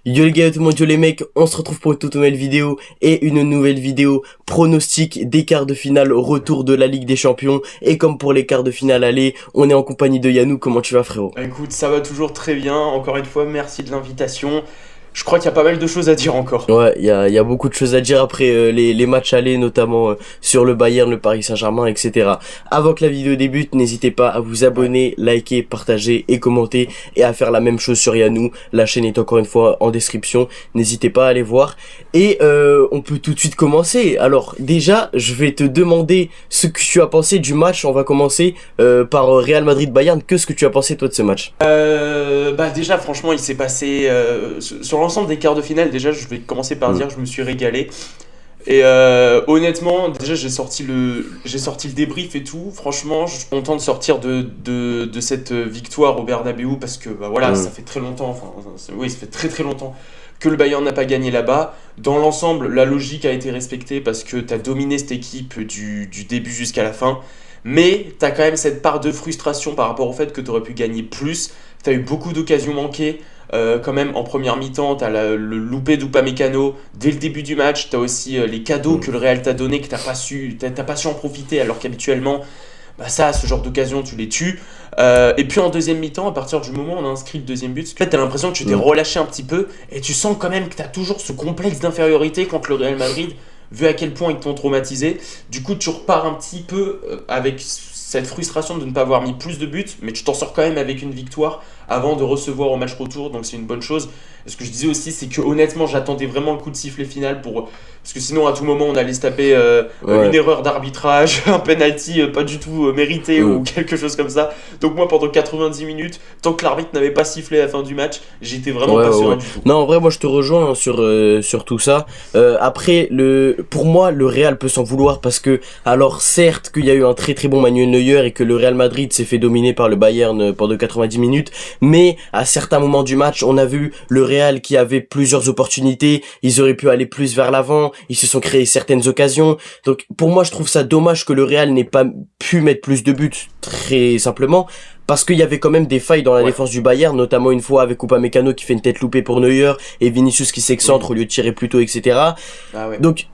Yo les gars, tout le monde, yo les mecs, on se retrouve pour une toute nouvelle vidéo et une nouvelle vidéo pronostic des quarts de finale retour de la Ligue des Champions. Et comme pour les quarts de finale aller, on est en compagnie de Yannou. Comment tu vas, frérot? Bah écoute, ça va toujours très bien. Encore une fois, merci de l'invitation. Je crois qu'il y a pas mal de choses à dire encore. Ouais, il y a beaucoup de choses à dire après les matchs allés, notamment sur le Bayern, le Paris Saint-Germain, etc. Avant que la vidéo débute, n'hésitez pas à vous abonner, liker, partager et commenter et à faire la même chose sur Yannou. La chaîne est encore une fois en description, n'hésitez pas à aller voir. Et on peut tout de suite commencer. Alors déjà, je vais te demander ce que tu as pensé du match. On va commencer par Real Madrid-Bayern. Qu'est-ce que tu as pensé toi de ce match? Bah déjà, franchement, il s'est passé sur l'ensemble des quarts de finale. Déjà, je vais commencer par dire que je me suis régalé. Et honnêtement, déjà j'ai sorti le débrief et tout. Franchement, je suis content de sortir de cette victoire au Bernabéu parce que bah voilà, ça fait très longtemps. Enfin, oui, ça fait très très longtemps que le Bayern n'a pas gagné là-bas. Dans l'ensemble, la logique a été respectée parce que tu as dominé cette équipe du début jusqu'à la fin. Mais tu as quand même cette part de frustration par rapport au fait que tu aurais pu gagner plus. Tu as eu beaucoup d'occasions manquées. Quand même, en première mi-temps, tu as le loupé d'Upamecano dès le début du match. Tu as aussi les cadeaux que le Real t'a donné que t'as pas su en profiter alors qu'habituellement, bah ça, ce genre d'occasion, tu les tues. Et puis en deuxième mi-temps, à partir du moment où on a inscrit le deuxième but, tu as l'impression que tu t'es relâché un petit peu et tu sens quand même que tu as toujours ce complexe d'infériorité contre le Real Madrid, vu à quel point ils t'ont traumatisé. Du coup, tu repars un petit peu avec cette frustration de ne pas avoir mis plus de buts, mais tu t'en sors quand même avec une victoire avant de recevoir au match retour, donc c'est une bonne chose. Et ce que je disais aussi, c'est que honnêtement, j'attendais vraiment le coup de sifflet final parce que sinon, à tout moment, on allait se taper une erreur d'arbitrage, un penalty pas du tout mérité ou quelque chose comme ça. Donc moi, pendant 90 minutes, tant que l'arbitre n'avait pas sifflé à la fin du match, j'étais vraiment pas serein du tout. Non, en vrai, moi je te rejoins hein, sur tout ça. Après, pour moi, le Real peut s'en vouloir parce que, alors certes qu'il y a eu un très très bon Manuel Neuer et que le Real Madrid s'est fait dominer par le Bayern pendant 90 minutes, mais à certains moments du match, on a vu le Real qui avait plusieurs opportunités, ils auraient pu aller plus vers l'avant, ils se sont créés certaines occasions. Donc pour moi, je trouve ça dommage que le Real n'ait pas pu mettre plus de buts, très simplement. Parce qu'il y avait quand même des failles dans la défense du Bayern, notamment une fois avec Upamecano qui fait une tête loupée pour Neuer et Vinicius qui s'excentre au lieu de tirer plus tôt, etc. Ah ouais. Donc,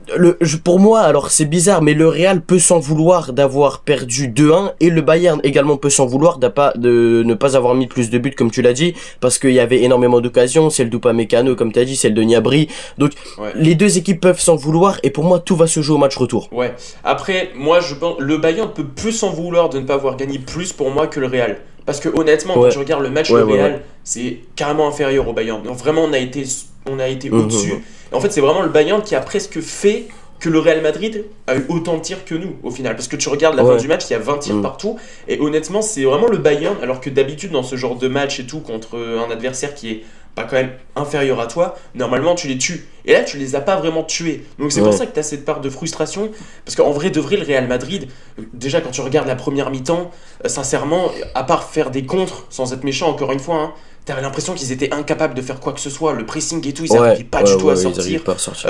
pour moi, alors c'est bizarre, mais le Real peut s'en vouloir d'avoir perdu 2-1 et le Bayern également peut s'en vouloir de ne pas avoir mis plus de buts, comme tu l'as dit, parce qu'il y avait énormément d'occasions, celle d'Upamecano, comme tu as dit, celle de Gnabry. Donc, les deux équipes peuvent s'en vouloir et pour moi, tout va se jouer au match retour. Ouais. Après, moi, je pense le Bayern peut plus s'en vouloir de ne pas avoir gagné plus pour moi que le Real. Parce que honnêtement, quand tu regardes le match, le Real, c'est carrément inférieur au Bayern. Donc vraiment, on a été au-dessus. Et en fait, c'est vraiment le Bayern qui a presque fait que le Real Madrid a eu autant de tirs que nous, au final. Parce que tu regardes la fin du match, il y a 20 tirs partout. Et honnêtement, c'est vraiment le Bayern, alors que d'habitude, dans ce genre de match et tout, contre un adversaire qui est pas quand même inférieur à toi, normalement tu les tues. Et là tu les as pas vraiment tués. Donc c'est pour ça que tu as cette part de frustration. Parce qu'en vrai de vrai, le Real Madrid, déjà quand tu regardes la première mi-temps, sincèrement, à part faire des contres, sans être méchant encore une fois, hein, t'avais l'impression qu'ils étaient incapables de faire quoi que ce soit. Le pressing et tout, ils n'arrivaient pas du tout à sortir.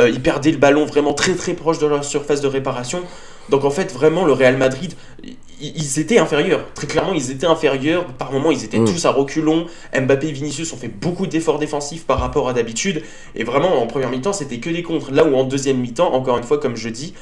Ils perdaient le ballon vraiment très très proche de leur surface de réparation. Donc en fait, vraiment, le Real Madrid, ils étaient inférieurs. Très clairement, ils étaient inférieurs. Par moments, ils étaient tous à reculons. Mbappé et Vinicius ont fait beaucoup d'efforts défensifs par rapport à d'habitude. Et vraiment, en première mi-temps, c'était que des contres. Là où en deuxième mi-temps, encore une fois, comme je dis,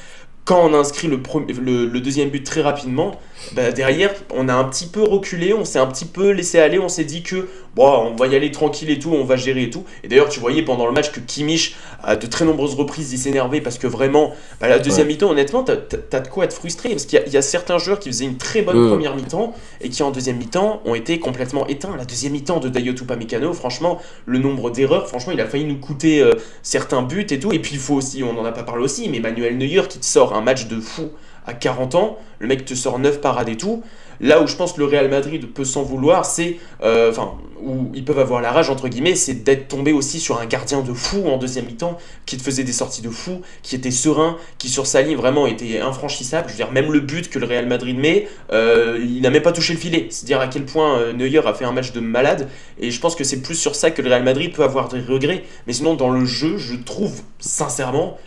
quand on a inscrit le deuxième but très rapidement, bah derrière, on a un petit peu reculé, on s'est un petit peu laissé aller, on s'est dit que bon, on va y aller tranquille et tout, on va gérer et tout. Et d'ailleurs, tu voyais pendant le match que Kimmich, à de très nombreuses reprises, il s'énervait parce que vraiment, bah, la deuxième mi-temps, honnêtement, t'as de quoi être frustré. Parce qu'il y a certains joueurs qui faisaient une très bonne première mi-temps et qui en deuxième mi-temps ont été complètement éteints. La deuxième mi-temps de Dayot Upamecano, franchement, le nombre d'erreurs, franchement, il a failli nous coûter certains buts et tout. Et puis il faut aussi, on n'en a pas parlé aussi, mais Manuel Neuer qui te sort un match de fou à 40 ans, le mec te sort 9 parades et tout. Là où je pense que le Real Madrid peut s'en vouloir, c'est, où ils peuvent avoir la rage, entre guillemets, c'est d'être tombé aussi sur un gardien de fou en deuxième mi-temps, qui te faisait des sorties de fou, qui était serein, qui sur sa ligne vraiment était infranchissable. Je veux dire, même le but que le Real Madrid met, il n'a même pas touché le filet. C'est-à-dire à quel point Neuer a fait un match de malade, et je pense que c'est plus sur ça que le Real Madrid peut avoir des regrets. Mais sinon, dans le jeu, je trouve, sincèrement,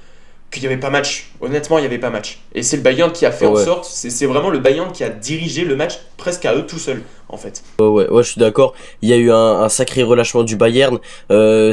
qu'il n'y avait pas match. Honnêtement, il n'y avait pas match. Et c'est le Bayern qui a fait en sorte, c'est vraiment le Bayern qui a dirigé le match presque à eux tout seuls, en fait. Ouais, je suis d'accord. Il y a eu un sacré relâchement du Bayern.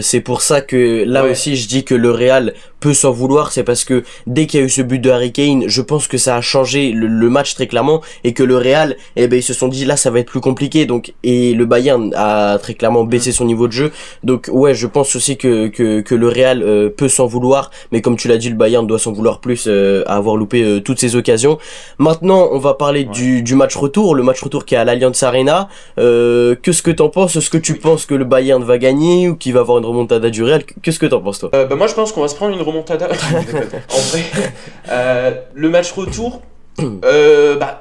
C'est pour ça que là aussi je dis que le Real peut s'en vouloir. C'est parce que dès qu'il y a eu ce but de Harry Kane, je pense que ça a changé le match très clairement et que le Real, ils se sont dit là ça va être plus compliqué. Donc et le Bayern a très clairement baissé son niveau de jeu. Donc ouais, je pense aussi que le Real peut s'en vouloir. Mais comme tu l'as dit, le Bayern doit s'en vouloir plus à avoir loupé toutes ces occasions. Maintenant, on va parler du match retour, le match retour qui est à l'Allianz Arena. Qu'est-ce que t'en penses? Est-ce que tu penses que le Bayern va gagner ou qu'il va avoir une remontada du Real? Qu'est-ce que t'en penses, toi? Moi je pense qu'on va se prendre une remontada. En vrai, le match retour,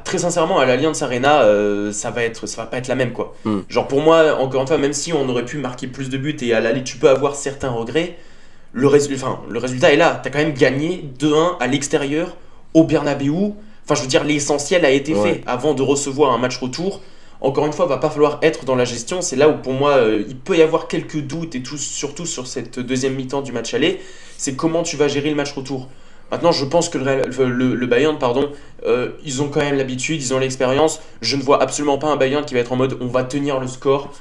très sincèrement à l'Allianz Arena, ça va pas être la même quoi. Genre pour moi, encore une fois, même si on aurait pu marquer plus de buts et à l'aller tu peux avoir certains regrets, le résultat est là. T'as quand même gagné 2-1 à l'extérieur au Bernabéu. Enfin je veux dire l'essentiel a été fait avant de recevoir un match retour. Encore une fois, va pas falloir être dans la gestion. C'est là où pour moi, il peut y avoir quelques doutes et surtout sur cette deuxième mi-temps du match aller. C'est comment tu vas gérer le match retour. Maintenant, je pense que le Bayern, ils ont quand même l'habitude, ils ont l'expérience. Je ne vois absolument pas un Bayern qui va être en mode on va tenir le score.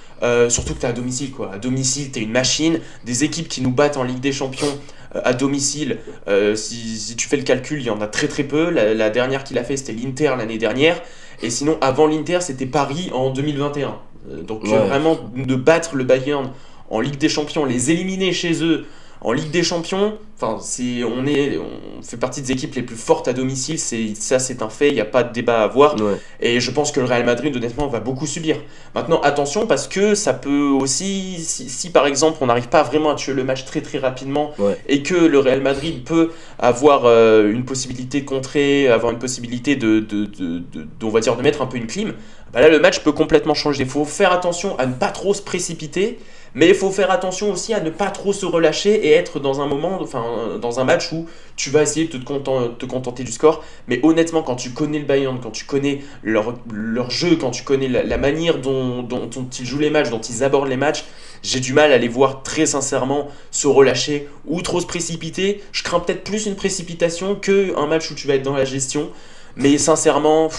Surtout que tu es à domicile, quoi. À domicile, tu es une machine. Des équipes qui nous battent en Ligue des Champions à domicile, si tu fais le calcul, il y en a très très peu. La dernière qu'il a fait, c'était l'Inter l'année dernière. Et sinon, avant l'Inter, c'était Paris en 2021. Donc vraiment, de battre le Bayern en Ligue des Champions, les éliminer chez eux en Ligue des Champions, on fait partie des équipes les plus fortes à domicile, c'est un fait, il n'y a pas de débat à avoir. Et je pense que le Real Madrid, honnêtement, va beaucoup subir. Maintenant, attention, parce que ça peut aussi, si par exemple, on n'arrive pas vraiment à tuer le match très très rapidement, et que le Real Madrid peut avoir une possibilité de contrer, avoir une possibilité on va dire, de mettre un peu une clim, là, le match peut complètement changer. Il faut faire attention à ne pas trop se précipiter, mais il faut faire attention aussi à ne pas trop se relâcher et être dans un match où tu vas essayer de te contenter du score. Mais honnêtement, quand tu connais le Bayern, quand tu connais leur jeu, quand tu connais la manière dont ils jouent les matchs, dont ils abordent les matchs, j'ai du mal à les voir très sincèrement se relâcher ou trop se précipiter. Je crains peut-être plus une précipitation qu'un match où tu vas être dans la gestion. Mais sincèrement,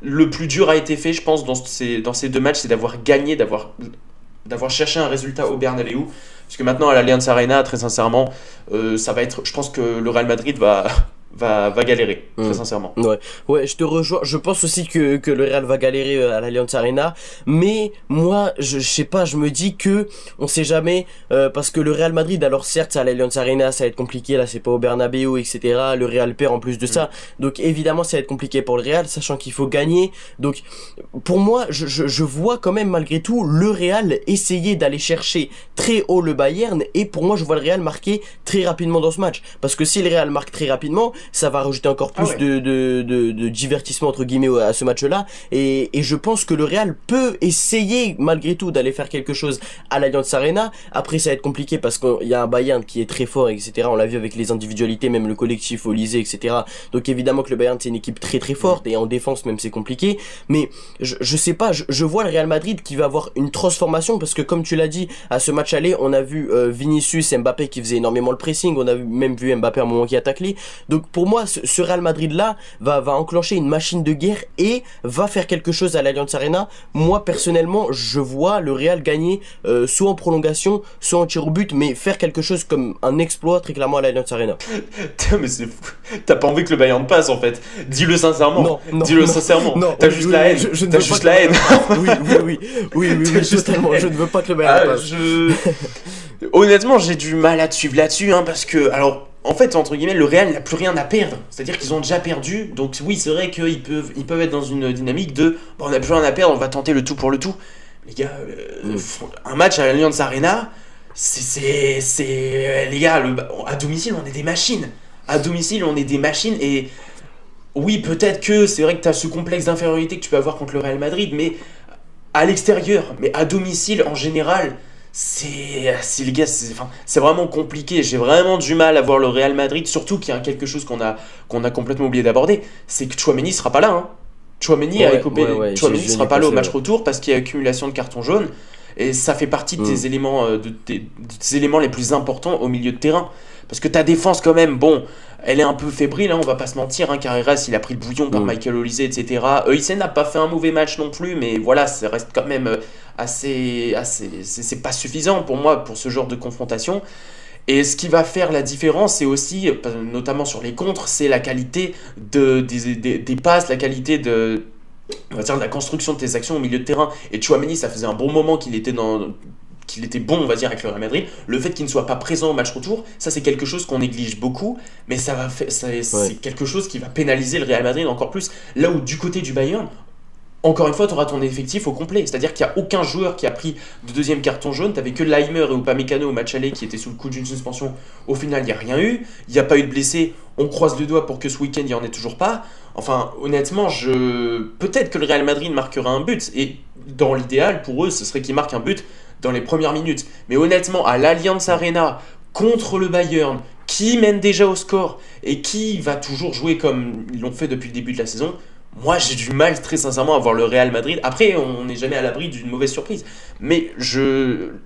le plus dur a été fait, je pense, dans ces deux matchs, c'est d'avoir gagné, d'avoir cherché un résultat au Bernabéu. Parce que maintenant, à l'Allianz Arena, très sincèrement, ça va être. Je pense que le Real Madrid va galérer, très sincèrement. Ouais, je te rejoins. Je pense aussi que le Real va galérer à l'Allianz Arena. Mais moi, je sais pas, je me dis que on sait jamais. Parce que le Real Madrid, alors certes, à l'Allianz Arena, ça va être compliqué. Là, c'est pas au Bernabéu, etc. Le Real perd en plus de ça. Donc évidemment, ça va être compliqué pour le Real, sachant qu'il faut gagner. Donc pour moi, je vois quand même malgré tout le Real essayer d'aller chercher très haut le Bayern. Et pour moi, je vois le Real marquer très rapidement dans ce match. Parce que si le Real marque très rapidement, ça va rajouter encore plus de divertissement entre guillemets à ce match-là, et je pense que le Real peut essayer malgré tout d'aller faire quelque chose à l'Allianz Arena. Après ça va être compliqué parce qu'il y a un Bayern qui est très fort, etc. On l'a vu avec les individualités, même le collectif au Lycée, etc. Donc évidemment que le Bayern c'est une équipe très très forte, et en défense même c'est compliqué, mais je sais pas, je vois le Real Madrid qui va avoir une transformation, parce que comme tu l'as dit, à ce match aller on a vu Vinicius et Mbappé qui faisaient énormément le pressing, on a même vu Mbappé à un moment qui a taclé. Donc pour moi, ce Real Madrid là va enclencher une machine de guerre et va faire quelque chose à l'Allianz Arena. Moi personnellement, je vois le Real gagner soit en prolongation, soit en tir au but, mais faire quelque chose comme un exploit très clairement à l'Allianz Arena. Mais c'est fou. T'as pas envie que le Bayern passe en fait. Dis-le sincèrement. Dis-le sincèrement. Non, t'as juste la haine. T'as juste la haine. Oui, totalement. Je ne veux pas que le Bayern passe. Honnêtement, j'ai du mal à te suivre là-dessus, parce que alors. En fait, entre guillemets, le Real n'a plus rien à perdre. C'est-à-dire qu'ils ont déjà perdu. Donc oui, c'est vrai qu'ils peuvent être dans une dynamique de on n'a plus rien à perdre, on va tenter le tout pour le tout. Les gars, un match à l'Allianz Arena, c'est les gars, à domicile, on est des machines. À domicile, on est des machines. Et oui, peut-être que c'est vrai que tu as ce complexe d'infériorité que tu peux avoir contre le Real Madrid, mais à l'extérieur, mais à domicile en général. Les gars, c'est vraiment compliqué. J'ai vraiment du mal à voir le Real Madrid, surtout qu'il y a quelque chose qu'on a complètement oublié d'aborder, c'est que Tchouaméni sera pas là. Tchouaméni sera pas là au match retour parce qu'il y a accumulation de cartons jaunes, et ça fait partie des éléments les plus importants au milieu de terrain. Parce que ta défense, quand même, bon, elle est un peu fébrile, hein, on va pas se mentir. Hein, Carreras, il a pris le bouillon par Michael Olise, etc. Euysen n'a pas fait un mauvais match non plus, mais voilà, ça reste quand même c'est pas suffisant pour moi pour ce genre de confrontation. Et ce qui va faire la différence, c'est aussi, notamment sur les contres, c'est la qualité des passes, la qualité on va dire, de la construction de tes actions au milieu de terrain. Et Tchouaméni, ça faisait un bon moment qu'il était bon, on va dire, avec le Real Madrid. Le fait qu'il ne soit pas présent au match retour, ça c'est quelque chose qu'on néglige beaucoup, mais c'est quelque chose qui va pénaliser le Real Madrid encore plus. Là où du côté du Bayern, encore une fois, tu auras ton effectif au complet. C'est-à-dire qu'il n'y a aucun joueur qui a pris de deuxième carton jaune. Tu n'avais que Leimer et Upamecano au match aller qui étaient sous le coup d'une suspension. Au final, il n'y a rien eu. Il n'y a pas eu de blessés. On croise le doigt pour que ce week-end, il n'y en ait toujours pas. Enfin, honnêtement, peut-être que le Real Madrid marquera un but. Et dans l'idéal, pour eux, ce serait qu'ils marquent un but dans les premières minutes. Mais honnêtement, à l'Allianz Arena, contre le Bayern, qui mène déjà au score et qui va toujours jouer comme ils l'ont fait depuis le début de la saison, moi, j'ai du mal, très sincèrement, à voir le Real Madrid. Après, on n'est jamais à l'abri d'une mauvaise surprise. Mais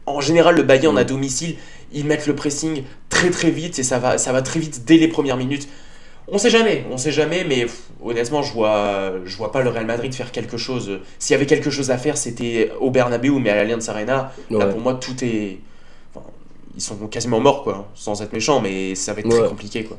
en général, le Bayern à domicile, ils mettent le pressing très très vite et ça va très vite dès les premières minutes. On sait jamais, mais honnêtement, je vois pas le Real Madrid faire quelque chose. S'il y avait quelque chose à faire, c'était au Bernabéu, mais à l'Allianz Arena. Là, pour moi, tout est. Enfin, ils sont quasiment morts, quoi, sans être méchants, mais ça va être très compliqué, quoi.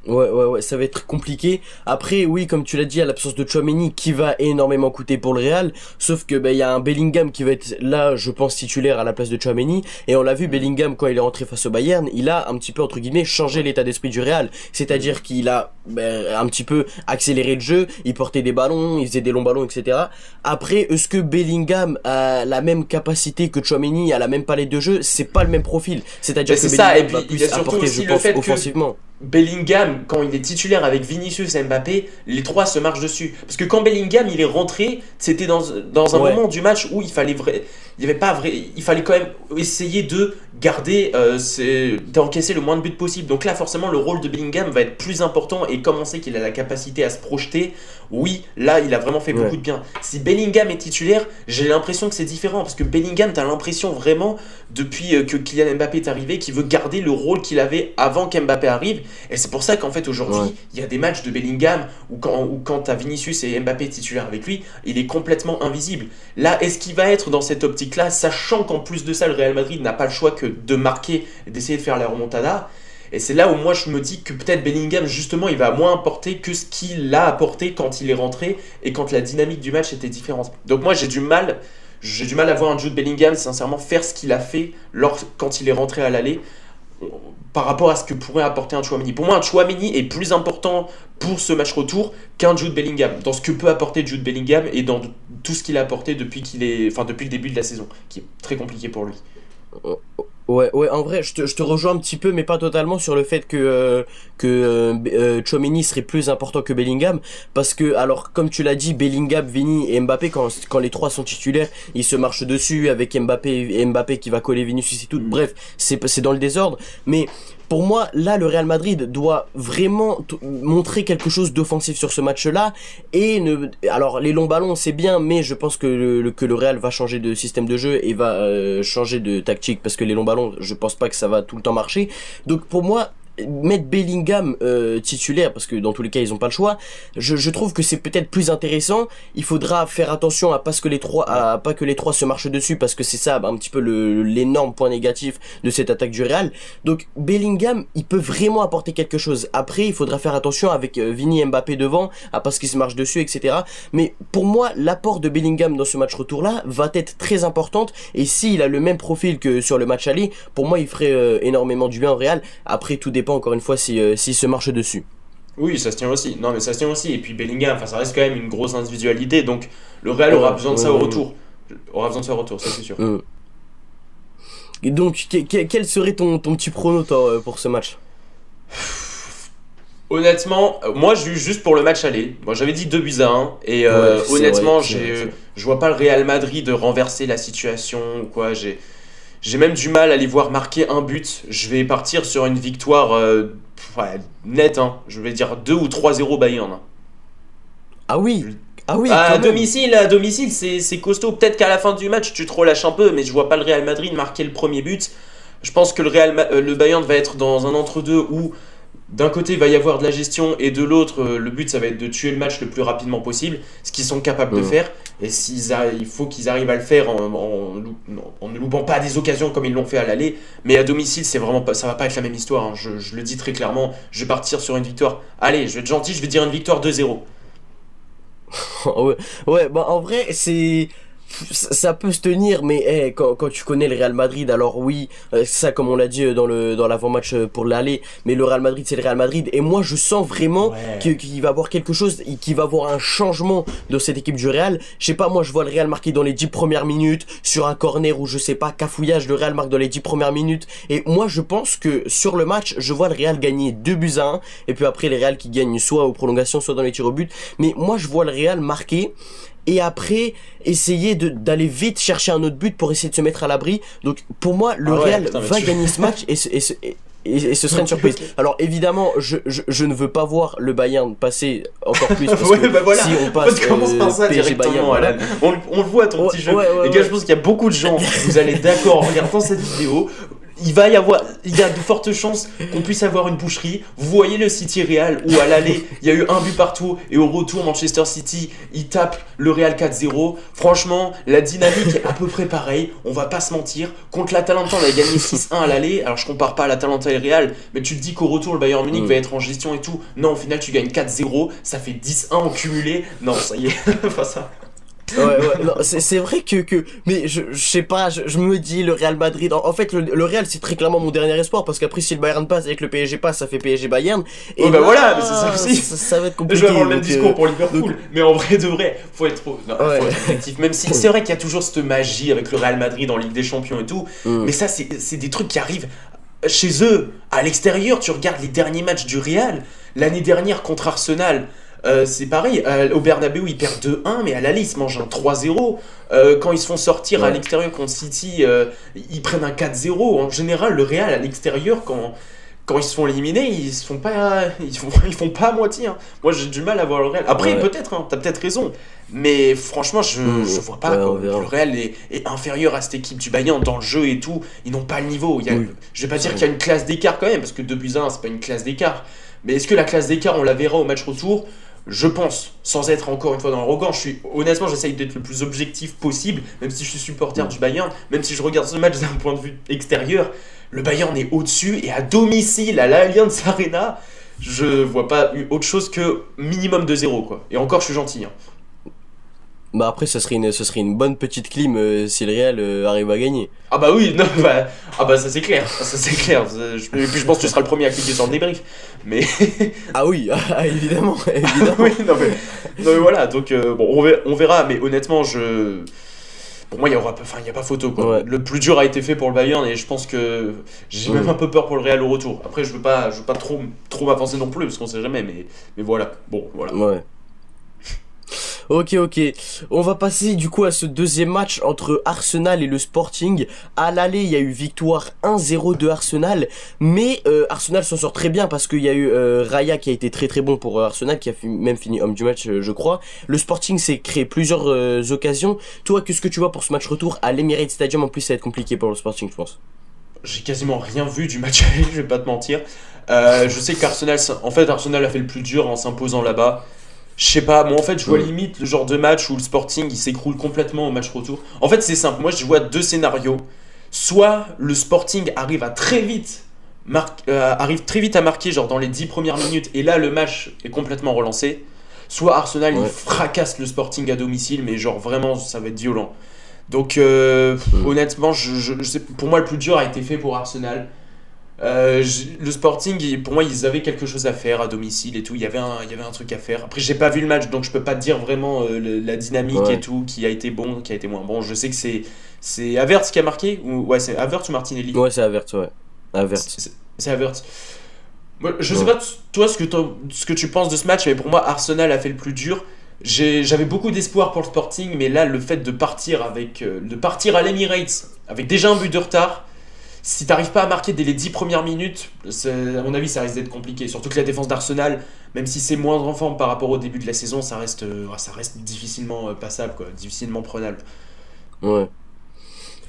Ouais, ça va être compliqué. Après, oui, comme tu l'as dit, à l'absence de Tchouaméni qui va énormément coûter pour le Real, sauf que il y a un Bellingham qui va être là, je pense, titulaire à la place de Tchouaméni, et on l'a vu, Bellingham, quand il est rentré face au Bayern, il a un petit peu, entre guillemets, changé l'état d'esprit du Real. C'est-à-dire qu'il a un petit peu accéléré le jeu, il portait des ballons, il faisait des longs ballons, etc. Après, est-ce que Bellingham a la même capacité que Tchouaméni, a la même palette de jeu? C'est pas le même profil. C'est-à-dire que Bellingham va plus apporter, je pense, offensivement. Bellingham, quand il est titulaire avec Vinicius et Mbappé, les trois se marchent dessus. Parce que quand Bellingham il est rentré, c'était dans un moment du match où il fallait quand même essayer de garder, d'encaisser le moins de buts possible. Donc là, forcément, le rôle de Bellingham va être plus important. Et comme on sait qu'il a la capacité à se projeter, oui, là, il a vraiment fait beaucoup de bien. Si Bellingham est titulaire, j'ai l'impression que c'est différent. Parce que Bellingham, t'as l'impression vraiment, depuis que Kylian Mbappé est arrivé, qu'il veut garder le rôle qu'il avait avant qu'Mbappé arrive. Et c'est pour ça qu'en fait aujourd'hui, il y a des matchs de Bellingham où quand t'as Vinicius et Mbappé titulaires avec lui, il est complètement invisible. Là, est-ce qu'il va être dans cette optique-là, sachant qu'en plus de ça, le Real Madrid n'a pas le choix que de marquer et d'essayer de faire la remontada? Et c'est là où moi je me dis que peut-être Bellingham justement il va moins apporter que ce qu'il a apporté quand il est rentré et quand la dynamique du match était différente. Donc moi j'ai du mal à voir un Jude Bellingham sincèrement faire ce qu'il a fait quand il est rentré à l'aller par rapport à ce que pourrait apporter un Tchouaméni. Pour moi, un Tchouaméni est plus important pour ce match retour qu'un Jude Bellingham, dans ce que peut apporter Jude Bellingham et dans tout ce qu'il a apporté depuis le début de la saison, qui est très compliqué pour lui. Ouais, en vrai, je te rejoins un petit peu, mais pas totalement sur le fait que Tchouaméni serait plus important que Bellingham, parce que, alors, comme tu l'as dit, Bellingham, Vini et Mbappé, quand les trois sont titulaires, ils se marchent dessus avec Mbappé qui va coller Vinicius et tout. Bref, c'est dans le désordre, mais pour moi, là, le Real Madrid doit vraiment montrer quelque chose d'offensif sur ce match-là. Alors, les longs ballons, c'est bien, mais je pense que le Real va changer de système de jeu et va changer de tactique, parce que les longs ballons, je pense pas que ça va tout le temps marcher. Donc, pour moi, mettre Bellingham titulaire, parce que dans tous les cas ils ont pas le choix, je trouve que c'est peut-être plus intéressant. Il faudra faire attention à pas que les trois se marchent dessus, parce que c'est ça un petit peu l'énorme point négatif de cette attaque du Real. Donc Bellingham il peut vraiment apporter quelque chose. Après il faudra faire attention avec Vini et Mbappé devant, à pas ce qu'ils se marchent dessus, etc. Mais pour moi l'apport de Bellingham dans ce match retour là va être très importante, et s'il a le même profil que sur le match aller, pour moi il ferait énormément du bien au Real. Après tout dépend encore une fois s'il se marche dessus. Oui, ça se tient aussi. Non, mais ça se tient aussi. Et puis Bellingham, ça reste quand même une grosse individualité. Donc le Real aura besoin de ça au retour. Aura besoin de ça au retour, ça c'est sûr. Et donc, quel serait ton petit prono toi, pour ce match? Honnêtement, moi je juste pour le match aller. Moi j'avais dit 2-1. Et honnêtement, je vois pas le Real Madrid renverser la situation ou quoi. J'ai même du mal à les voir marquer un but. Je vais partir sur une victoire nette. Hein. Je vais dire 2 ou 3-0 Bayern. Hein. Ah oui. À domicile, c'est costaud. Peut-être qu'à la fin du match, tu te relâches un peu, mais je vois pas le Real Madrid marquer le premier but. Je pense que le Bayern va être dans un entre-deux où d'un côté il va y avoir de la gestion et de l'autre le but ça va être de tuer le match le plus rapidement possible, ce qu'ils sont capables de faire. Et il faut qu'ils arrivent à le faire en ne loupant pas des occasions comme ils l'ont fait à l'aller. Mais à domicile, c'est vraiment pas, ça va pas être la même histoire. Hein. Je le dis très clairement, je vais partir sur une victoire. Allez, je vais être gentil, je vais dire une victoire 2-0. Ouais, ouais, bah en vrai, ça peut se tenir, mais quand tu connais le Real Madrid, alors oui, ça comme on l'a dit dans l'avant-match pour l'aller, mais le Real Madrid c'est le Real Madrid, et moi je sens vraiment qu'il va y avoir quelque chose, qu'il va y avoir un changement de cette équipe du Real. Je sais pas, moi je vois le Real marquer dans les 10 premières minutes, sur un corner ou je sais pas, cafouillage, le Real marque dans les 10 premières minutes, et moi je pense que sur le match, je vois le Real gagner 2-1, et puis après les Real qui gagnent soit aux prolongations, soit dans les tirs au but, mais moi je vois le Real marquer, et après essayer d'aller vite chercher un autre but pour essayer de se mettre à l'abri. Donc pour moi le Real va gagner ce match et ce serait une surprise. Alors évidemment je ne veux pas voir le Bayern passer encore plus parce que voilà. Si on passe par ça PSG Bayern, voilà. on le voit ton petit jeu. Les gars, je pense qu'il y a beaucoup de gens, vous allez d'accord en regardant cette vidéo. Il y a de fortes chances qu'on puisse avoir une boucherie. Vous voyez le City Real où à l'aller il y a eu un but partout et au retour Manchester City il tape le Real 4-0. Franchement la dynamique est à peu près pareille, on va pas se mentir. Contre l'Atalanta on a gagné 6-1 à l'aller. Alors je compare pas l'Atalanta et le Real, mais tu te dis qu'au retour le Bayern Munich va être en gestion et tout. Non, au final tu gagnes 4-0, ça fait 10-1 en cumulé. Non ça y est, enfin ça. Ouais, non, c'est vrai mais je sais pas, je me dis le Real Madrid, en fait le Real c'est très clairement mon dernier espoir parce qu'après si le Bayern passe avec le PSG passe, ça fait PSG Bayern et bah voilà, mais c'est ça aussi. Ça va être compliqué. Je vais avoir le même discours pour Liverpool, mais en vrai de vrai, faut être objectif, même si c'est vrai qu'il y a toujours cette magie avec le Real Madrid en Ligue des Champions et tout, mais ça c'est des trucs qui arrivent chez eux, à l'extérieur. Tu regardes les derniers matchs du Real, l'année dernière contre Arsenal. C'est pareil, au Bernabeu ils perdent 2-1, mais à l'aller ils se mangent un 3-0. Quand ils se font sortir à l'extérieur contre City, ils prennent un 4-0. En général, le Real à l'extérieur, quand ils se font éliminer, ils font pas à moitié. Hein. Moi j'ai du mal à voir le Real. Après, peut-être, hein, t'as peut-être raison. Mais franchement, je vois pas que le Real est inférieur à cette équipe du Bayern dans le jeu et tout. Ils n'ont pas le niveau. Je vais pas dire qu'il y a une classe d'écart quand même, parce que 2-1, c'est pas une classe d'écart. Mais est-ce que la classe d'écart, on la verra au match retour ? Je pense, sans être encore une fois dans l'arrogant, honnêtement j'essaye d'être le plus objectif possible, même si je suis supporter du Bayern, même si je regarde ce match d'un point de vue extérieur, le Bayern est au-dessus et à domicile à l'Allianz Arena, je vois pas autre chose que minimum de 0 quoi. Et encore je suis gentil. Hein. Bah après ce serait une bonne petite clim si le Real arrive à gagner. Ah bah oui, non, bah ça c'est clair, Et puis je pense que tu seras le premier à cliquer sur le débrief. Mais ah oui, évidemment. Oui, non mais voilà, donc bon on verra, mais honnêtement pour moi il y a pas photo quoi. Ouais. Le plus dur a été fait pour le Bayern et je pense que j'ai même un peu peur pour le Real au retour. Après je veux pas trop m'avancer non plus parce qu'on sait jamais, mais voilà. Bon voilà. Ouais. Ok, on va passer du coup à ce deuxième match entre Arsenal et le Sporting. À l'aller il y a eu victoire 1-0 de Arsenal, mais Arsenal s'en sort très bien parce qu'il y a eu Raya qui a été très très bon pour Arsenal, qui a même fini homme du match je crois. Le Sporting s'est créé plusieurs occasions. Toi, qu'est-ce que tu vois pour ce match retour à l'Emirates Stadium? En plus ça va être compliqué pour le Sporting je pense. J'ai quasiment rien vu du match aller, je vais pas te mentir. Je sais qu'Arsenal a fait le plus dur en s'imposant là-bas. Je sais pas, moi en fait je vois limite le genre de match où le Sporting il s'écroule complètement au match retour. En fait c'est simple, moi je vois deux scénarios. Soit le Sporting arrive très vite à marquer genre dans les 10 premières minutes et là le match est complètement relancé. Soit Arsenal il fracasse le Sporting à domicile, mais genre vraiment ça va être violent. Donc honnêtement je sais, pour moi le plus dur a été fait pour Arsenal. Le Sporting, pour moi, ils avaient quelque chose à faire à domicile et tout. Il y avait un truc à faire. Après, j'ai pas vu le match, donc je peux pas te dire vraiment la dynamique et tout, qui a été bon, qui a été moins bon. Je sais que c'est Havertz qui a marqué c'est Havertz ou Martinelli. Ouais, c'est Havertz, ouais. Havertz. C'est Havertz. Moi, je sais pas toi ce que tu penses de ce match, mais pour moi, Arsenal a fait le plus dur. J'avais beaucoup d'espoir pour le Sporting, mais là, le fait de partir à l'Emirates avec déjà un but de retard. Si t'arrives pas à marquer dès les 10 premières minutes, à mon avis ça risque d'être compliqué. Surtout que la défense d'Arsenal, même si c'est moins en forme par rapport au début de la saison, ça reste difficilement passable, quoi, difficilement prenable. Ouais.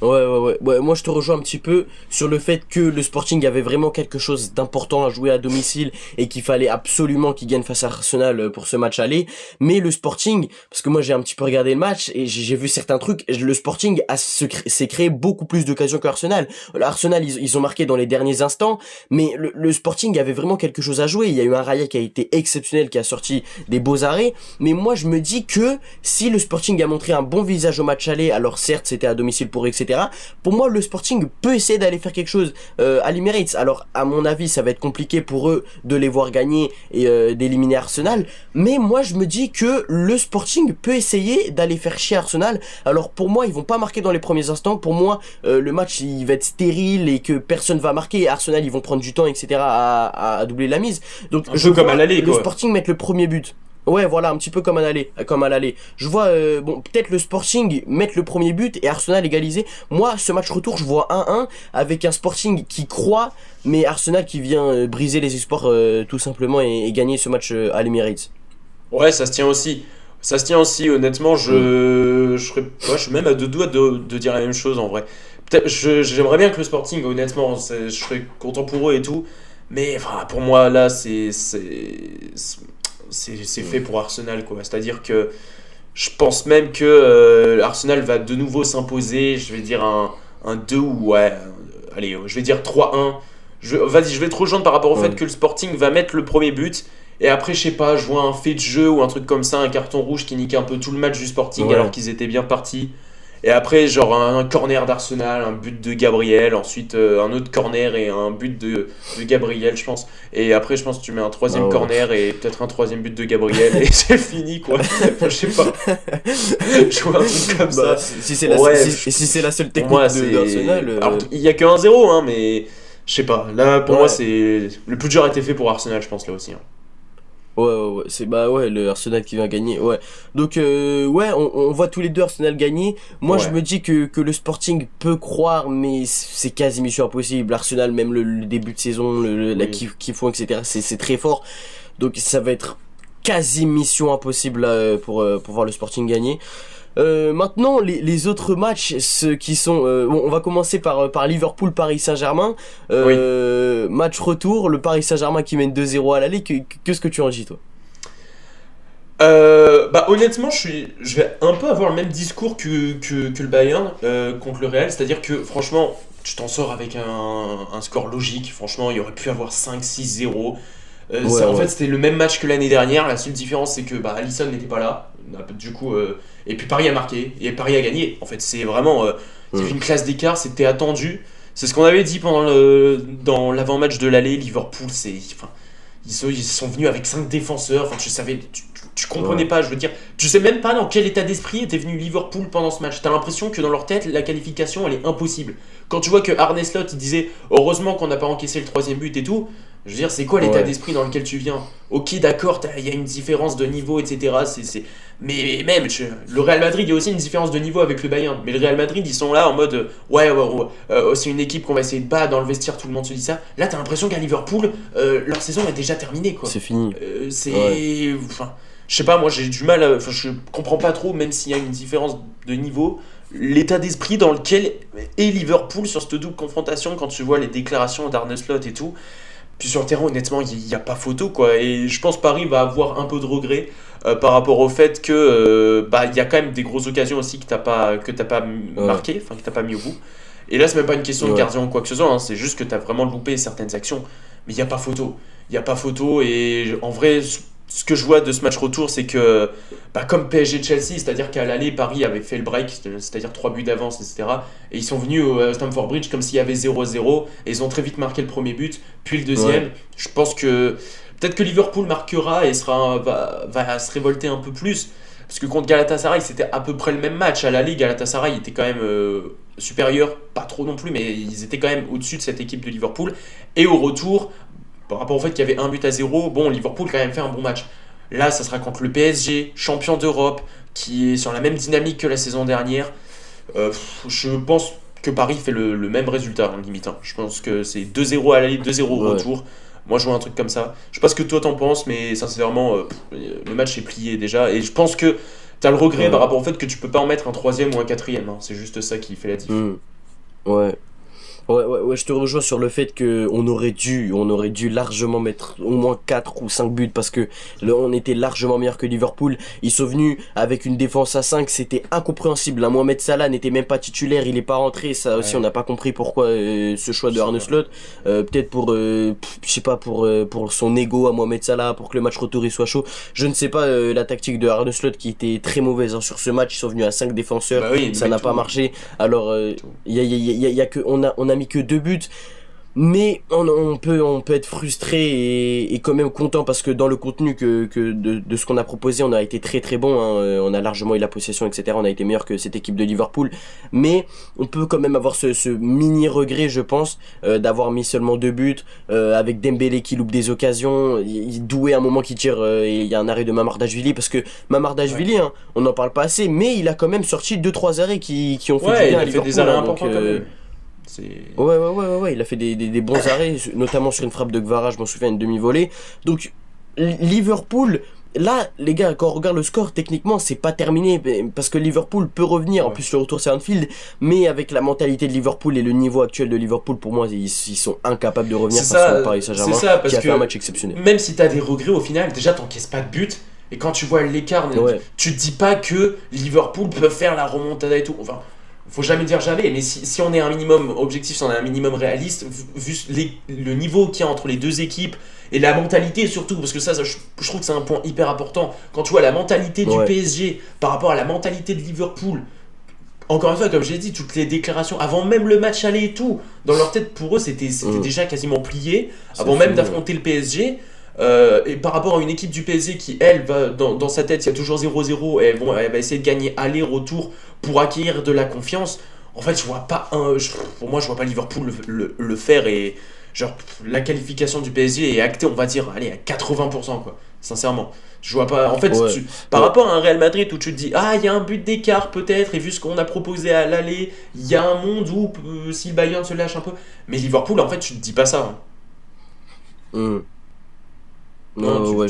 Ouais, moi je te rejoins un petit peu sur le fait que le Sporting avait vraiment quelque chose d'important à jouer à domicile et qu'il fallait absolument qu'il gagne face à Arsenal pour ce match aller. Mais le Sporting, parce que moi j'ai un petit peu regardé le match et j'ai vu certains trucs, le Sporting s'est créé beaucoup plus d'occasions que Arsenal. Arsenal ils ont marqué dans les derniers instants, mais le Sporting avait vraiment quelque chose à jouer. Il y a eu un Raya qui a été exceptionnel, qui a sorti des beaux arrêts. Mais moi je me dis que si le Sporting a montré un bon visage au match aller, alors certes c'était à domicile pour etc. Pour moi, le Sporting peut essayer d'aller faire quelque chose à l'Emirates. Alors, à mon avis, ça va être compliqué pour eux de les voir gagner et d'éliminer Arsenal. Mais moi, je me dis que le Sporting peut essayer d'aller faire chier Arsenal. Alors, pour moi, ils vont pas marquer dans les premiers instants. Pour moi, le match, il va être stérile et que personne va marquer. Arsenal, ils vont prendre du temps, etc. à doubler la mise. Donc, je vois comme à l'aller, le Sporting mettre le premier but. Ouais, voilà, un petit peu comme à l'aller. Je vois, bon, peut-être le Sporting mettre le premier but et Arsenal égaliser. Moi, ce match retour, je vois 1-1 avec un Sporting qui croit, mais Arsenal qui vient briser les espoirs tout simplement et gagner ce match à l'Emirates. Ouais, ça se tient aussi. Ça se tient aussi, honnêtement, je suis même à deux doigts de dire la même chose en vrai. Peut-être, j'aimerais bien que le Sporting, honnêtement, je serais content pour eux et tout. Mais enfin, pour moi, là, c'est fait pour Arsenal, quoi. C'est-à-dire que je pense même que Arsenal va de nouveau s'imposer. Je vais dire un 2 ou ouais, allez, je vais dire 3-1. Vas-y, je vais te rejoindre par rapport au fait que le Sporting va mettre le premier but. Et après, je sais pas, je vois un fait de jeu ou un truc comme ça, un carton rouge qui nique un peu tout le match du Sporting alors qu'ils étaient bien partis. Et après, genre un corner d'Arsenal, un but de Gabriel, ensuite un autre corner et un but de Gabriel, je pense. Et après, je pense que tu mets un troisième corner et peut-être un troisième but de Gabriel et c'est fini, quoi. Enfin, je sais pas. Je vois un truc comme ça. Si c'est la seule technique d'Arsenal. Alors, il y a que 1-0, hein, mais je sais pas. Là, pour moi, c'est le plus dur a été fait pour Arsenal, je pense, là aussi. Hein. Ouais, c'est le Arsenal qui vient gagner. Ouais. Donc on voit tous les deux Arsenal gagner. Moi je me dis que le Sporting peut croire, mais c'est quasi mission impossible. Arsenal, même le début de saison, la qu'ils font, etc. C'est très fort. Donc ça va être quasi mission impossible là, pour voir le Sporting gagner. Maintenant les autres matchs, ceux qui sont on va commencer par Liverpool Paris Saint-Germain. Match retour, le Paris Saint-Germain qui mène 2-0 à l'aller. Qu'est-ce que tu en dis, toi? Honnêtement, je vais un peu avoir le même discours que le Bayern contre le Real, c'est-à-dire que franchement, tu t'en sors avec un score logique. Franchement, il aurait pu avoir 5-6-0. En fait, c'était le même match que l'année dernière. La seule différence, c'est que Alisson n'était pas là. Du coup, et puis Paris a marqué et Paris a gagné. En fait, c'est vraiment une classe d'écart. C'était attendu. C'est ce qu'on avait dit dans l'avant-match de l'aller. Liverpool, ils sont venus avec 5 défenseurs. Enfin, tu comprenais pas. Je veux dire, tu sais même pas dans quel état d'esprit était venu Liverpool pendant ce match. T'as l'impression que dans leur tête, la qualification, elle est impossible. Quand tu vois que Arne Slot, il disait heureusement qu'on n'a pas encaissé le troisième but et tout. Je veux dire, c'est quoi l'état d'esprit dans lequel tu viens? Ok, d'accord, il y a une différence de niveau, etc. Mais même, le Real Madrid, il y a aussi une différence de niveau avec le Bayern. Mais le Real Madrid, ils sont là en mode c'est une équipe qu'on va essayer de battre dans le vestiaire, tout le monde se dit ça. Là, t'as l'impression qu'à Liverpool, leur saison est déjà terminée, quoi. C'est fini. Enfin, je sais pas, moi j'ai du mal, je comprends pas trop, même s'il y a une différence de niveau, l'état d'esprit dans lequel est Liverpool sur cette double confrontation quand tu vois les déclarations d'Arne Slot et tout. Puis sur le terrain, honnêtement, il n'y a pas photo, quoi. Et je pense que Paris va avoir un peu de regret par rapport au fait que il y a quand même des grosses occasions aussi que t'as pas marqué, enfin que t'as pas mis au bout. Et là, c'est même pas une question de gardien ou quoi que ce soit, hein, c'est juste que t'as vraiment loupé certaines actions. Mais il n'y a pas photo. Il n'y a pas photo. Et en vrai, ce que je vois de ce match retour, c'est que comme PSG-Chelsea, c'est-à-dire qu'à l'aller, Paris avait fait le break, c'est-à-dire 3 buts d'avance, etc. Et ils sont venus au Stamford Bridge comme s'il y avait 0-0, et ils ont très vite marqué le premier but, puis le deuxième. Je pense que peut-être que Liverpool marquera et va se révolter un peu plus, parce que contre Galatasaray, c'était à peu près le même match. À l'aller, Galatasaray était quand même supérieur, pas trop non plus, mais ils étaient quand même au-dessus de cette équipe de Liverpool. Et au retour, par rapport au fait qu'il y avait 1-0, bon, Liverpool quand même fait un bon match. Là, ça sera contre le PSG, champion d'Europe, qui est sur la même dynamique que la saison dernière. Je pense que Paris fait le même résultat, en limite. Hein. Je pense que c'est 2-0 à l'aller, 2-0 au retour. Moi, je vois un truc comme ça. Je sais pas ce que toi t'en penses, mais sincèrement, le match est plié déjà. Et je pense que T'as le regret par rapport au fait que tu peux pas en mettre un troisième ou un quatrième. Hein. C'est juste ça qui fait la différence. Ouais. Ouais, je te rejoins sur le fait que on aurait dû largement mettre au moins 4 ou 5 buts parce que on était largement meilleur que Liverpool. Ils sont venus avec une défense à 5, c'était incompréhensible. Là, Mohamed Salah n'était même pas titulaire, il est pas rentré. Ça aussi, on n'a pas compris pourquoi ce choix de Arne Slot. Peut-être pour, je sais pas, pour son ego à Mohamed Salah, pour que le match retour il soit chaud. Je ne sais pas la tactique de Arne Slot qui était très mauvaise hein, sur ce match. Ils sont venus à 5 défenseurs, ça n'a pas marché. Alors, y a que on a mis que 2 buts, mais on peut être frustré et quand même content parce que dans le contenu de ce qu'on a proposé, on a été très très bon, hein, on a largement eu la possession, etc. On a été meilleur que cette équipe de Liverpool, mais on peut quand même avoir ce mini regret, je pense, d'avoir mis seulement 2 buts, avec Dembélé qui loupe des occasions, Doué à un moment qui tire, et il y a un arrêt de Mamardashvili, parce que Mamardashvili, hein, on n'en parle pas assez, mais il a quand même sorti 2-3 arrêts qui ont fait du bien à Liverpool. Il a fait des arrêts importants quand même. Ouais, il a fait des bons arrêts, notamment sur une frappe de Gvara, je m'en souviens, une demi-volée. Donc, Liverpool, là, les gars, quand on regarde le score, techniquement, c'est pas terminé, parce que Liverpool peut revenir, en plus le retour c'est Anfield, mais avec la mentalité de Liverpool et le niveau actuel de Liverpool, pour moi, ils sont incapables de revenir face au Paris Saint-Germain, qui a fait un match exceptionnel. Même si t'as des regrets, au final, déjà, t'encaisses pas de but, et quand tu vois l'écart, tu te dis pas que Liverpool peut faire la remontada et tout, enfin... Faut jamais dire jamais, mais si on est un minimum objectif, si on est un minimum réaliste, vu le niveau qu'il y a entre les deux équipes et la mentalité surtout, parce que ça je trouve que c'est un point hyper important. Quand tu vois la mentalité du PSG par rapport à la mentalité de Liverpool, encore une fois, comme j'ai dit, toutes les déclarations, avant même le match aller et tout, dans leur tête, pour eux, c'était déjà quasiment plié, avant même d'affronter le PSG. Et par rapport à une équipe du PSG qui, elle, va dans sa tête, il y a toujours 0-0, et bon, elle va essayer de gagner aller-retour pour acquérir de la confiance. En fait, pour moi, je vois pas Liverpool le faire, et genre, la qualification du PSG est actée, on va dire, allez, à 80%, quoi, sincèrement. Je vois pas, en fait, par rapport à un Real Madrid où tu te dis, ah, il y a un but d'écart peut-être, et vu ce qu'on a proposé à l'aller, il y a un monde où si le Bayern se lâche un peu, mais Liverpool, en fait, tu te dis pas ça. Hein. Non,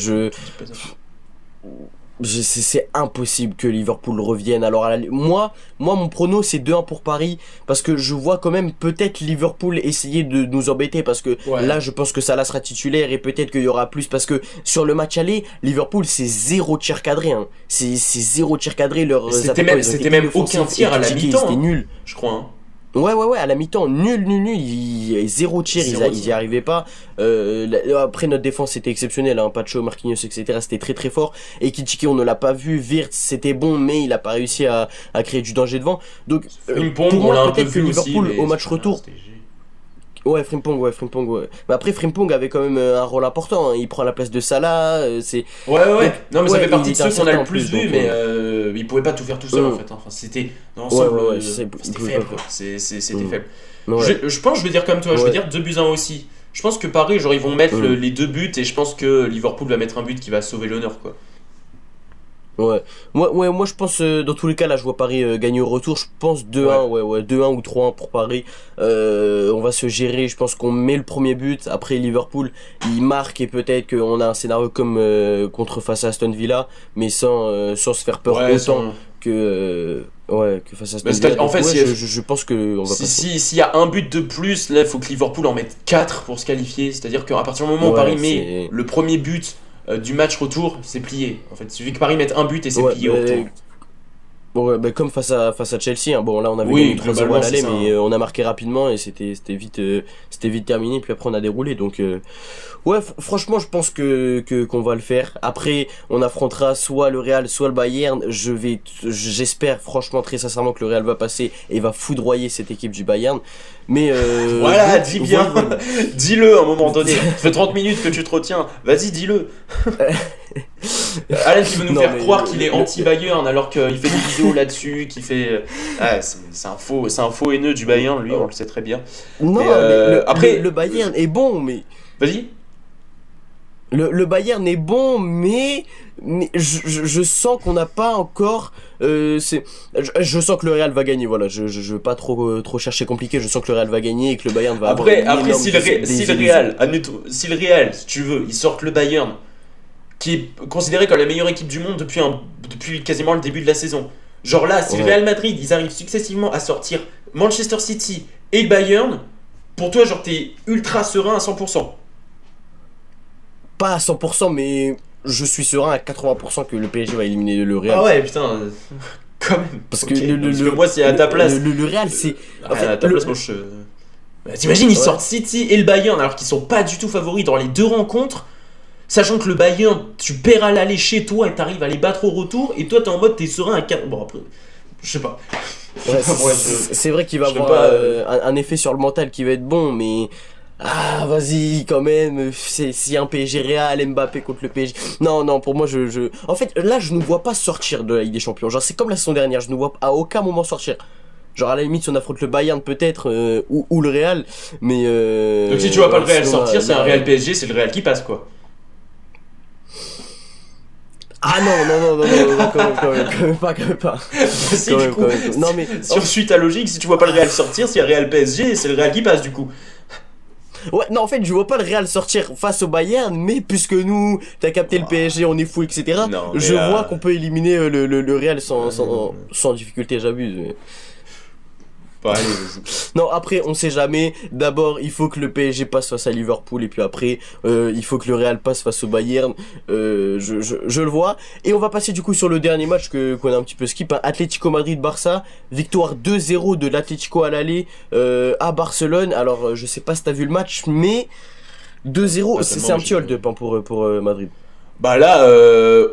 c'est impossible que Liverpool revienne. Alors moi mon prono c'est 2-1 pour Paris, parce que je vois quand même peut-être Liverpool essayer de nous embêter, parce que là je pense que Salah sera titulaire et peut-être qu'il y aura plus, parce que sur le match aller, Liverpool c'est 0 tir cadré, hein. C'est 0 tir cadré, c'était même aucun tir à la mi-temps, c'était nul, je crois, hein. Ouais, à la mi-temps, nul, 0 tir, ils y arrivaient pas. Après, notre défense était exceptionnelle, hein, Pacho, Marquinhos, etc. C'était très très fort. Et Ekitike, on ne l'a pas vu. Wirtz, c'était bon, mais il a pas réussi à créer du danger devant. Donc, pour moi, peut-être que Liverpool, au match retour... Ouais, Frimpong. Mais après, Frimpong avait quand même un rôle important, hein. Il prend la place de Salah, c'est... Ouais. Non, mais ça fait partie de ceux qu'on a le plus vu, mais il pouvait pas tout faire tout seul, en fait. Enfin, c'était... Dans l'ensemble, c'était faible, quoi. C'était faible. Je pense, je vais dire comme toi, je vais dire 2-1 aussi. Je pense que Paris, genre, ils vont mettre les 2 buts, et je pense que Liverpool va mettre un but qui va sauver l'honneur, quoi. Ouais, moi je pense dans tous les cas là je vois Paris gagner au retour, je pense 2-1, 2-1 ou 3-1 pour Paris. On va se gérer, je pense qu'on met le premier but, après Liverpool il marque et peut-être qu'on a un scénario comme contre face à Aston Villa, mais sans se faire peur autant que face à Aston Villa. En fait, je pense que on va s'il y a un but de plus, là il faut que Liverpool en mette 4 pour se qualifier, c'est-à-dire qu'à partir du moment où Paris met le premier but du match retour, c'est plié. En fait, il suffit que Paris mette un but et c'est plié au retour. Comme face à Chelsea, hein. Bon là on avait gagné 3-0 à l'aller, mais on a marqué rapidement et c'était vite terminé, puis après on a déroulé, donc franchement je pense qu'on va le faire. Après on affrontera soit le Real soit le Bayern. J'espère franchement très sincèrement que le Real va passer et va foudroyer cette équipe du Bayern, mais voilà, dis bien. Dis-le à un moment donné. Ça fait 30 minutes que tu te retiens, vas-y dis-le. Alan qui veut nous faire croire qu'il est anti-Bayern alors qu'il fait des vidéos là-dessus, qui fait... c'est un faux haineux du Bayern, lui, on le sait très bien. Non, après, le Bayern est bon, mais... Vas-y. Le Bayern est bon, mais je sens qu'on n'a pas encore... je sens que le Real va gagner, voilà. Je veux pas trop chercher compliqué, je sens que le Real va gagner et que le Bayern va avoir... Après, si le Real, si tu veux, ils sortent le Bayern... qui est considérée comme la meilleure équipe du monde depuis quasiment le début de la saison. Genre là, si le Real Madrid, ils arrivent successivement à sortir Manchester City et le Bayern, pour toi, genre, t'es ultra serein à 100%. Pas à 100%, mais je suis serein à 80% que le PSG va éliminer le Real. Ah ouais, putain, quand même. Parce Okay. que, que moi, c'est à ta place. Le Real, c'est. En fait, à ta place, moi, je. Bah, t'imagines, ils sortent City et le Bayern alors qu'ils sont pas du tout favoris dans les deux rencontres. Sachant que le Bayern, tu perds à l'aller chez toi et t'arrives à les battre au retour. Et toi, t'es en mode, t'es serein à 4. Bon, après, je sais pas. Ouais, c'est vrai qu'il va avoir un effet sur le mental qui va être bon, mais. Ah, vas-y, quand même, s'il y a un PSG Real, Mbappé contre le PSG. Non, pour moi, En fait, là, je ne vois pas sortir de la Ligue des Champions. Genre, c'est comme la saison dernière, je ne vois à aucun moment sortir. Genre, à la limite, si on affronte le Bayern, peut-être, ou le Real, mais. Donc, si tu vois pas le Real sortir, c'est un Real PSG, c'est le Real qui passe, quoi. Ah non, quand même pas. Si, du coup, non, mais si on suit ta logique, si tu vois pas le Real sortir, s'il y a Real PSG, c'est le Real qui passe, du coup. Ouais, non, en fait, je vois pas le Real sortir face au Bayern, mais puisque nous, t'as capté le PSG, on est fou, etc. Non, je vois qu'on peut éliminer le Real sans difficulté, j'abuse. Mais... Allez, non, après, on sait jamais. D'abord, il faut que le PSG passe face à Liverpool, et puis après, il faut que le Real passe face au Bayern. Je le vois. Et on va passer du coup sur le dernier match qu'on a un petit peu skip. Hein. Atlético Madrid-Barça. Victoire 2-0 de l'Atlético à l'aller à Barcelone. Alors, je sais pas si t'as vu le match, mais 2-0, c'est un petit hold-up hein, pour Madrid. Bah là,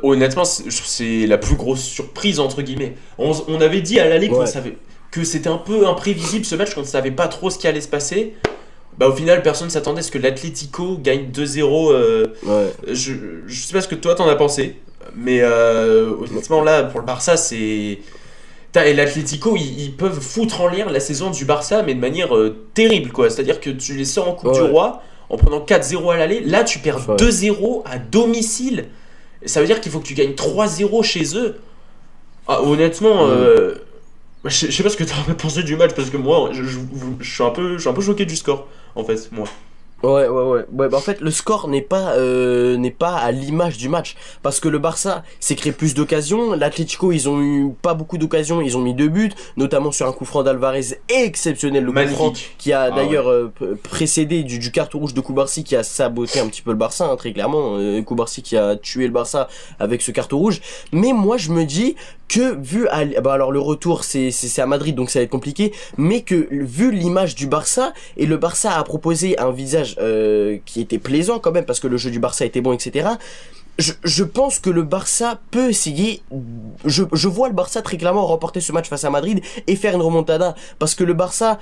honnêtement, c'est la plus grosse surprise, entre guillemets. On avait dit à l'aller qu'on savait... que c'était un peu imprévisible ce match, qu'on ne savait pas trop ce qui allait se passer. Bah au final, personne ne s'attendait à ce que l'Atlético gagne 2-0. Je sais pas ce que toi t'en as pensé, mais honnêtement là, pour le Barça, c'est... Et l'Atlético, ils peuvent foutre en l'air la saison du Barça, mais de manière terrible, quoi. C'est-à-dire que tu les sors en Coupe du Roi, en prenant 4-0 à l'aller, là tu perds 2-0 à domicile. Ça veut dire qu'il faut que tu gagnes 3-0 chez eux. Ah, honnêtement... Je sais pas ce que tu as pensé du match parce que moi je suis un peu choqué du score en fait moi. Ouais, bah en fait le score n'est pas à l'image du match parce que le Barça s'est créé plus d'occasions, l'Atlético ils ont eu pas beaucoup d'occasions, ils ont mis 2 buts, notamment sur un coup franc d'Alvarez exceptionnel, le coup franc qui a d'ailleurs précédé du carton rouge de Cubarsí qui a saboté un petit peu le Barça hein, très clairement, Cubarsí qui a tué le Barça avec ce carton rouge. Mais moi je me dis que vu alors le retour c'est à Madrid donc ça va être compliqué, mais que vu l'image du Barça et le Barça a proposé un visage qui était plaisant quand même parce que le jeu du Barça était bon etc. Je pense que le Barça peut essayer. Je vois le Barça très clairement remporter ce match face à Madrid et faire une remontada parce que le Barça,